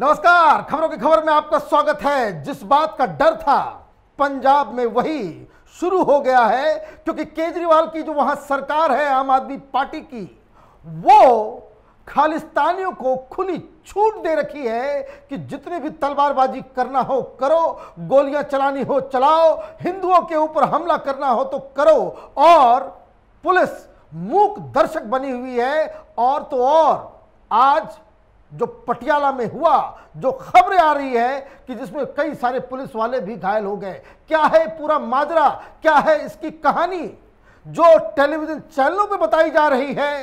नमस्कार, खबरों की खबर में आपका स्वागत है। जिस बात का डर था पंजाब में वही शुरू हो गया है, क्योंकि केजरीवाल की जो वहां सरकार है आम आदमी पार्टी की, वो खालिस्तानियों को खुली छूट दे रखी है कि जितने भी तलवारबाजी करना हो करो, गोलियां चलानी हो चलाओ, हिंदुओं के ऊपर हमला करना हो तो करो। और पुलिस मूक दर्शक बनी हुई है। और तो और आज जो पटियाला में हुआ, जो खबरें आ रही है कि जिसमें कई सारे पुलिस वाले भी घायल हो गए। क्या है पूरा माजरा, क्या है इसकी कहानी, जो टेलीविजन चैनलों पे बताई जा रही है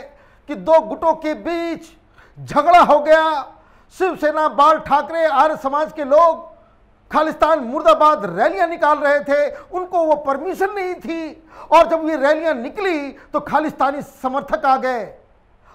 कि दो गुटों के बीच झगड़ा हो गया। शिवसेना, बाल ठाकरे, आर्य समाज के लोग खालिस्तान मुर्दाबाद रैलियां निकाल रहे थे, उनको वो परमिशन नहीं थी। और जब ये रैलियां निकली तो खालिस्तानी समर्थक आ गए।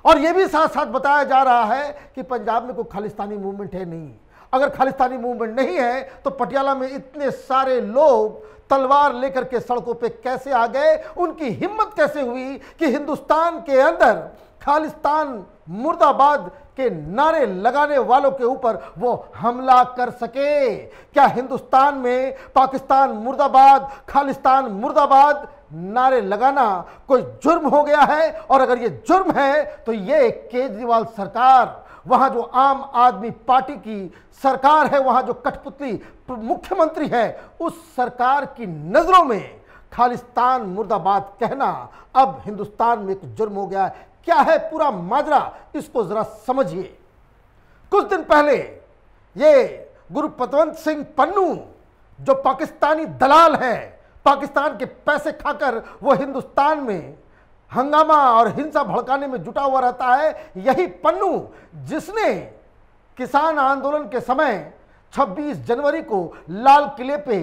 और ये भी साथ साथ बताया जा रहा है कि पंजाब में कोई खालिस्तानी मूवमेंट है नहीं। अगर खालिस्तानी मूवमेंट नहीं है तो पटियाला में इतने सारे लोग तलवार लेकर के सड़कों पे कैसे आ गए? उनकी हिम्मत कैसे हुई कि हिंदुस्तान के अंदर खालिस्तान मुर्दाबाद के नारे लगाने वालों के ऊपर वो हमला कर सके? क्या हिंदुस्तान में पाकिस्तान मुर्दाबाद, खालिस्तान मुर्दाबाद नारे लगाना कोई जुर्म हो गया है? और अगर ये जुर्म है तो ये केजरीवाल सरकार, वहां जो आम आदमी पार्टी की सरकार है, वहां जो कठपुतली मुख्यमंत्री है, उस सरकार की नजरों में खालिस्तान मुर्दाबाद कहना अब हिंदुस्तान में एक जुर्म हो गया है। क्या है पूरा माजरा, इसको जरा समझिए। कुछ दिन पहले ये गुरपतवंत सिंह पन्नू, जो पाकिस्तानी दलाल है, पाकिस्तान के पैसे खाकर वो हिंदुस्तान में हंगामा और हिंसा भड़काने में जुटा हुआ रहता है, यही पन्नू जिसने किसान आंदोलन के समय 26 जनवरी को लाल किले पे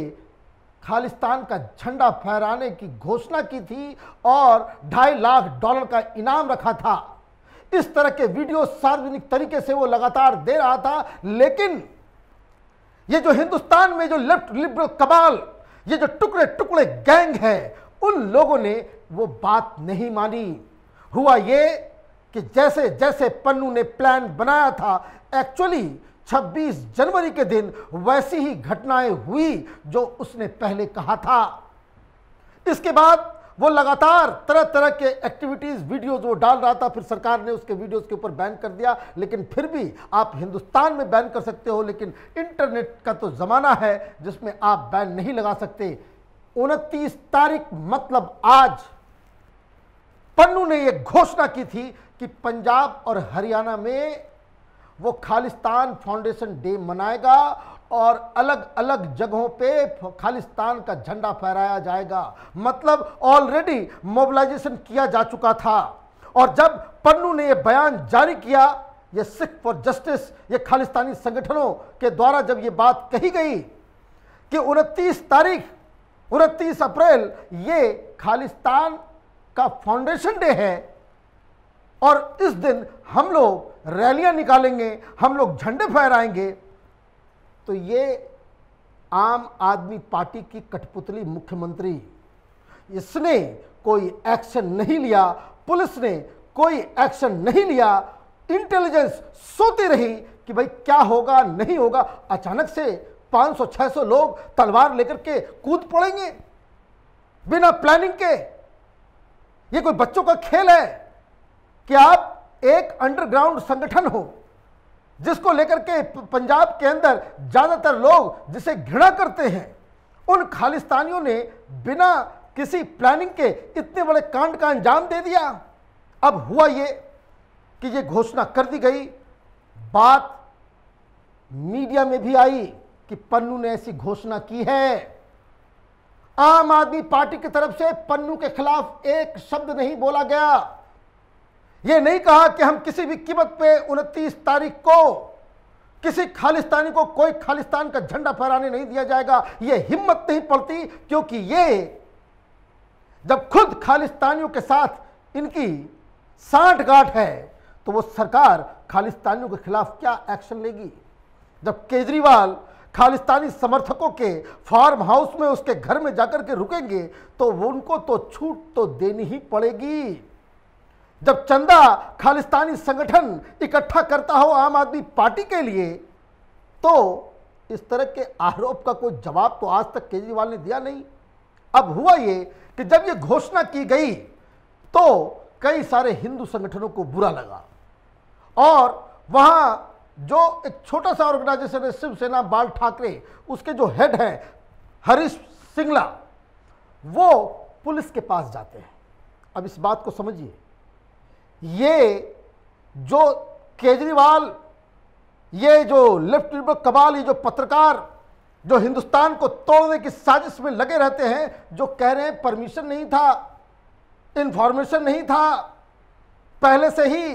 खालिस्तान का झंडा फहराने की घोषणा की थी और $2.5 लाख का इनाम रखा था। इस तरह के वीडियो सार्वजनिक तरीके से वो लगातार दे रहा था। लेकिन ये जो हिंदुस्तान में जो लेफ्ट लिबरल कबाल, ये जो टुकड़े टुकड़े गैंग है, उन लोगों ने वो बात नहीं मानी। हुआ ये कि जैसे जैसे पन्नू ने प्लान बनाया था, एक्चुअली 26 जनवरी के दिन वैसी ही घटनाएं हुई जो उसने पहले कहा था। इसके बाद वो लगातार तरह तरह के एक्टिविटीज, वीडियोज वो डाल रहा था। फिर सरकार ने उसके वीडियोज के ऊपर बैन कर दिया। लेकिन फिर भी आप हिंदुस्तान में बैन कर सकते हो, लेकिन इंटरनेट का तो जमाना है जिसमें आप बैन नहीं लगा सकते। 29 तारीख मतलब आज पन्नू ने यह घोषणा की थी कि पंजाब और हरियाणा में वो खालिस्तान फाउंडेशन डे मनाएगा और अलग अलग जगहों पे खालिस्तान का झंडा फहराया जाएगा। मतलब ऑलरेडी मोबिलाइजेशन किया जा चुका था। और जब पन्नू ने यह बयान जारी किया, ये सिख फॉर जस्टिस, ये खालिस्तानी संगठनों के द्वारा जब ये बात कही गई कि 29 अप्रैल ये खालिस्तान का फाउंडेशन डे है और इस दिन हम लोग रैलियां निकालेंगे, हम लोग झंडे फहराएंगे, तो ये आम आदमी पार्टी की कठपुतली मुख्यमंत्री, इसने कोई एक्शन नहीं लिया, पुलिस ने कोई एक्शन नहीं लिया, इंटेलिजेंस सोती रही कि भाई क्या होगा नहीं होगा। अचानक से 500-600 लोग तलवार लेकर के कूद पड़ेंगे बिना प्लानिंग के। ये कोई बच्चों का खेल है कि आप एक अंडरग्राउंड संगठन हो जिसको लेकर के पंजाब के अंदर ज्यादातर लोग जिसे घृणा करते हैं, उन खालिस्तानियों ने बिना किसी प्लानिंग के इतने बड़े कांड का अंजाम दे दिया। अब हुआ ये कि ये घोषणा कर दी गई, बात मीडिया में भी आई कि पन्नू ने ऐसी घोषणा की है। आम आदमी पार्टी की तरफ से पन्नू के खिलाफ एक शब्द नहीं बोला गया। ये नहीं कहा कि हम किसी भी कीमत पे 29 तारीख को किसी खालिस्तानी को कोई खालिस्तान का झंडा फहराने नहीं दिया जाएगा। ये हिम्मत नहीं पड़ती, क्योंकि ये जब खुद खालिस्तानियों के साथ इनकी सांठगांठ है तो वो सरकार खालिस्तानियों के खिलाफ क्या एक्शन लेगी? जब केजरीवाल खालिस्तानी समर्थकों के फार्म हाउस में उसके घर में जाकर के रुकेंगे तो उनको तो छूट तो देनी ही पड़ेगी। जब चंदा खालिस्तानी संगठन इकट्ठा करता हो आम आदमी पार्टी के लिए, तो इस तरह के आरोप का कोई जवाब तो आज तक केजरीवाल ने दिया नहीं। अब हुआ ये कि जब ये घोषणा की गई तो कई सारे हिंदू संगठनों को बुरा लगा और वहां जो एक छोटा सा ऑर्गेनाइजेशन है शिवसेना बाल ठाकरे, उसके जो हेड हैं हरीश सिंगला, वो पुलिस के पास जाते हैं। अब इस बात को समझिए, ये जो केजरीवाल, ये जो लेफ्ट लिबरल कबाल, ये जो पत्रकार जो हिंदुस्तान को तोड़ने की साजिश में लगे रहते हैं, जो कह रहे हैं परमिशन नहीं था, इंफॉर्मेशन नहीं था, पहले से ही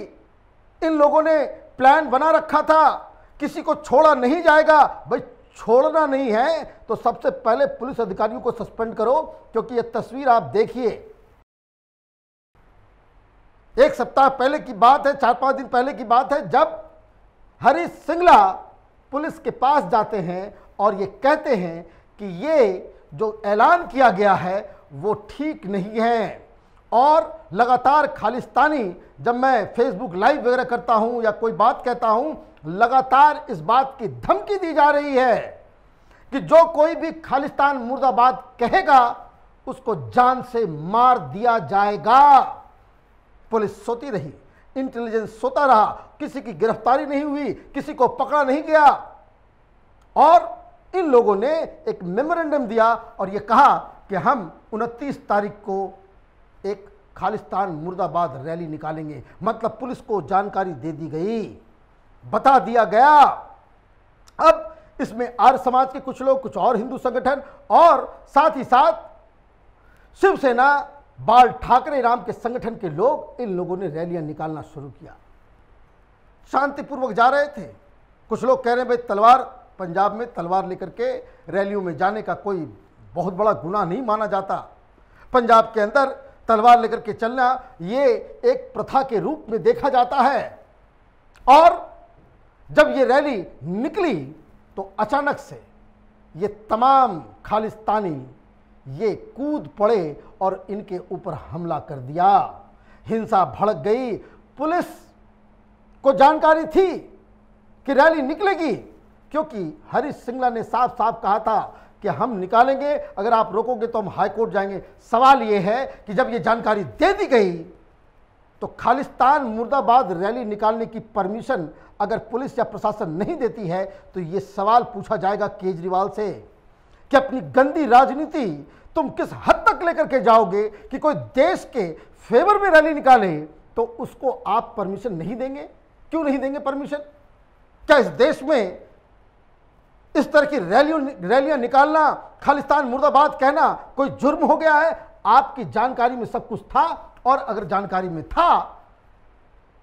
इन लोगों ने प्लान बना रखा था, किसी को छोड़ा नहीं जाएगा। भाई छोड़ना नहीं है तो सबसे पहले पुलिस अधिकारियों को सस्पेंड करो, क्योंकि यह तस्वीर आप देखिए, एक सप्ताह पहले की बात है, 4-5 दिन पहले की बात है, जब हरीश सिंगला पुलिस के पास जाते हैं और ये कहते हैं कि ये जो ऐलान किया गया है वो ठीक नहीं है। और लगातार खालिस्तानी, जब मैं फेसबुक लाइव वगैरह करता हूं या कोई बात कहता हूं, लगातार इस बात की धमकी दी जा रही है कि जो कोई भी खालिस्तान मुर्दाबाद कहेगा उसको जान से मार दिया जाएगा। पुलिस सोती रही, इंटेलिजेंस सोता रहा, किसी की गिरफ्तारी नहीं हुई, किसी को पकड़ा नहीं गया। और इन लोगों ने एक मेमोरेंडम दिया और यह कहा कि हम 29 तारीख को एक खालिस्तान मुर्दाबाद रैली निकालेंगे। मतलब पुलिस को जानकारी दे दी गई, बता दिया गया। अब इसमें आर्य समाज के कुछ लोग, कुछ और हिंदू संगठन और साथ ही साथ शिवसेना बाल ठाकरे राम के संगठन के लोग, इन लोगों ने रैलियां निकालना शुरू किया। शांतिपूर्वक जा रहे थे। कुछ लोग कह रहे हैं भाई तलवार, पंजाब में तलवार लेकर के रैलियों में जाने का कोई बहुत बड़ा गुनाह नहीं माना जाता। पंजाब के अंदर तलवार लेकर के चलना ये एक प्रथा के रूप में देखा जाता है। और जब ये रैली निकली तो अचानक से ये तमाम खालिस्तानी ये कूद पड़े और इनके ऊपर हमला कर दिया। हिंसा भड़क गई। पुलिस को जानकारी थी कि रैली निकलेगी, क्योंकि हरीश सिंगला ने साफ साफ कहा था कि हम निकालेंगे, अगर आप रोकोगे तो हम हाई कोर्ट जाएंगे। सवाल यह है कि जब ये जानकारी दे दी गई तो खालिस्तान मुर्दाबाद रैली निकालने की परमिशन अगर पुलिस या प्रशासन नहीं देती है तो ये सवाल पूछा जाएगा केजरीवाल से कि अपनी गंदी राजनीति तुम किस हद तक लेकर के जाओगे कि कोई देश के फेवर में रैली निकाले तो उसको आप परमिशन नहीं देंगे। क्यों नहीं देंगे परमिशन? क्या इस देश में इस तरह की रैलियां निकालना, खालिस्तान मुर्दाबाद कहना कोई जुर्म हो गया है? आपकी जानकारी में सब कुछ था, और अगर जानकारी में था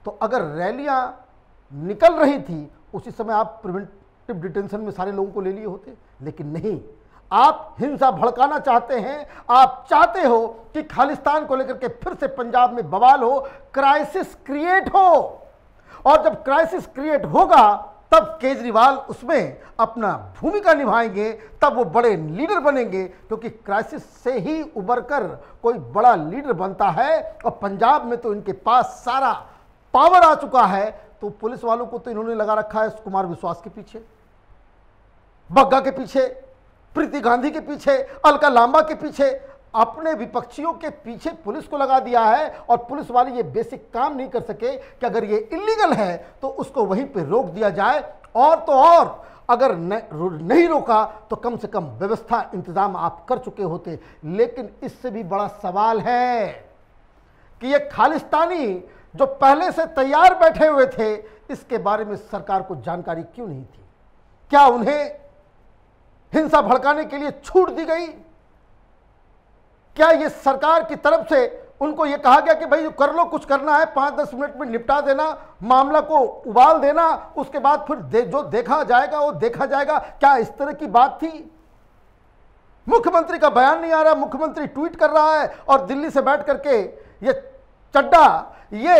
तो अगर रैलियां निकल रही थी उसी समय आप प्रिवेंटिव डिटेंशन में सारे लोगों को ले लिए होते। लेकिन नहीं, आप हिंसा भड़काना चाहते हैं। आप चाहते हो कि खालिस्तान को लेकर के फिर से पंजाब में बवाल हो, क्राइसिस क्रिएट हो। और जब क्राइसिस क्रिएट होगा तब केजरीवाल उसमें अपना भूमिका निभाएंगे, तब वो बड़े लीडर बनेंगे, क्योंकि क्राइसिस से ही उभरकर कोई बड़ा लीडर बनता है। और पंजाब में तो इनके पास सारा पावर आ चुका है। तो पुलिस वालों को तो इन्होंने लगा रखा है कुमार विश्वास के पीछे, बग्गा के पीछे, प्रीति गांधी के पीछे, अलका लांबा के पीछे, अपने विपक्षियों के पीछे पुलिस को लगा दिया है। और पुलिस वाले ये बेसिक काम नहीं कर सके कि अगर ये इलीगल है तो उसको वहीं पे रोक दिया जाए, और तो और अगर नहीं रोका तो कम से कम व्यवस्था इंतजाम आप कर चुके होते। लेकिन इससे भी बड़ा सवाल है कि ये खालिस्तानी जो पहले से तैयार बैठे हुए थे, इसके बारे में सरकार को जानकारी क्यों नहीं थी? क्या उन्हें हिंसा भड़काने के लिए छूट दी गई? क्या ये सरकार की तरफ से उनको ये कहा गया कि भाई कर लो, कुछ करना है 5-10 मिनट में निपटा देना, मामला को उबाल देना, उसके बाद फिर जो देखा जाएगा वो देखा जाएगा? क्या इस तरह की बात थी? मुख्यमंत्री का बयान नहीं आ रहा, मुख्यमंत्री ट्वीट कर रहा है और दिल्ली से बैठ करके ये चड्डा ये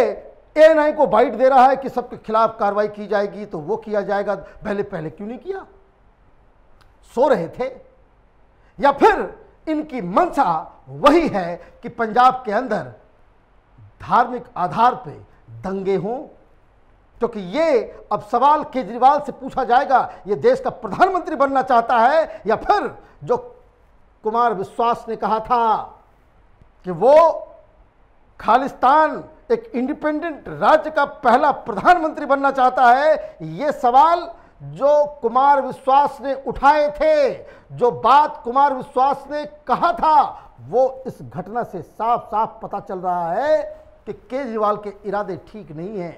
एएनआई को बाइट दे रहा है कि सबके खिलाफ कार्रवाई की जाएगी, तो वो किया जाएगा। पहले क्यों नहीं किया? सो रहे थे? या फिर इनकी मंशा वही है कि पंजाब के अंदर धार्मिक आधार पे दंगे हों, क्योंकि ये अब सवाल केजरीवाल से पूछा जाएगा, ये देश का प्रधानमंत्री बनना चाहता है या फिर जो कुमार विश्वास ने कहा था कि वो खालिस्तान एक इंडिपेंडेंट राज्य का पहला प्रधानमंत्री बनना चाहता है। ये सवाल जो कुमार विश्वास ने उठाए थे, जो बात कुमार विश्वास ने कहा था, वो इस घटना से साफ साफ पता चल रहा है कि केजरीवाल के इरादे ठीक नहीं हैं,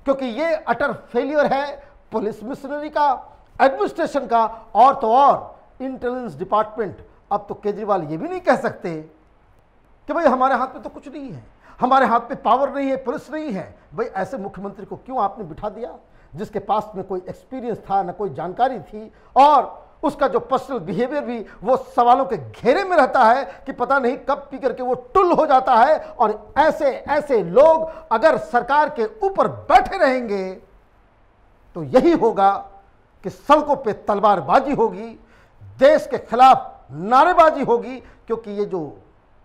क्योंकि ये अटर फेलियर है पुलिस मिशनरी का, एडमिनिस्ट्रेशन का, और तो और इंटेलिजेंस डिपार्टमेंट। अब तो केजरीवाल ये भी नहीं कह सकते कि भाई हमारे हाथ में तो कुछ नहीं है, हमारे हाथ में पावर नहीं है, पुलिस नहीं है। भाई ऐसे मुख्यमंत्री को क्यों आपने बिठा दिया जिसके पास में कोई एक्सपीरियंस था, ना कोई जानकारी थी, और उसका जो पर्सनल बिहेवियर भी वो सवालों के घेरे में रहता है कि पता नहीं कब पी करके वो टुल हो जाता है। और ऐसे ऐसे लोग अगर सरकार के ऊपर बैठे रहेंगे तो यही होगा कि सड़कों पे तलवारबाजी होगी, देश के खिलाफ नारेबाजी होगी, क्योंकि ये जो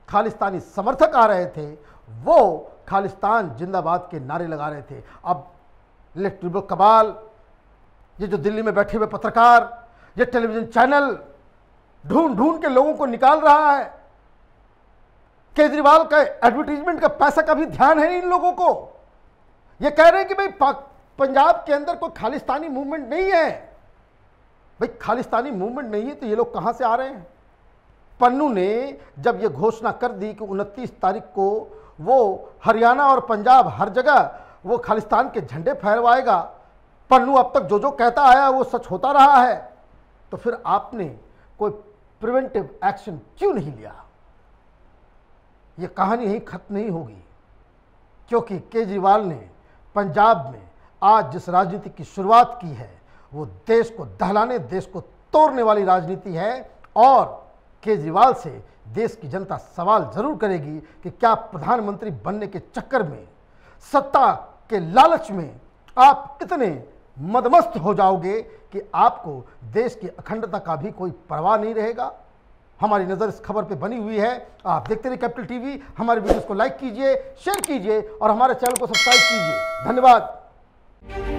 खालिस्तानी समर्थक आ रहे थे वो खालिस्तान जिंदाबाद के नारे लगा रहे थे। अब इलेक्ट्रिबल कबाल, ये जो दिल्ली में बैठे हुए पत्रकार, ये टेलीविजन चैनल ढूंढ ढूंढ के लोगों को निकाल रहा है। केजरीवाल का एडवर्टीजमेंट का पैसा का भी ध्यान है इन लोगों को। ये कह रहे हैं कि भाई पंजाब के अंदर कोई खालिस्तानी मूवमेंट नहीं है। भाई खालिस्तानी मूवमेंट नहीं है तो ये लोग कहां से आ रहे हैं? पन्नू ने जब ये घोषणा कर दी कि 29 तारीख को वो हरियाणा और पंजाब हर जगह वो खालिस्तान के झंडे फहरवाएगा, पन्नू अब तक जो जो कहता आया वो सच होता रहा है, तो फिर आपने कोई प्रिवेंटिव एक्शन क्यों नहीं लिया? ये कहानी यहीं खत्म नहीं होगी, क्योंकि केजरीवाल ने पंजाब में आज जिस राजनीति की शुरुआत की है वो देश को दहलाने, देश को तोड़ने वाली राजनीति है। और केजरीवाल से देश की जनता सवाल जरूर करेगी कि क्या प्रधानमंत्री बनने के चक्कर में, सत्ता के लालच में आप इतने मदमस्त हो जाओगे कि आपको देश की अखंडता का भी कोई परवाह नहीं रहेगा। हमारी नज़र इस खबर पे बनी हुई है। आप देखते रहिए कैपिटल टीवी। हमारे वीडियोस को लाइक कीजिए, शेयर कीजिए और हमारे चैनल को सब्सक्राइब कीजिए। धन्यवाद।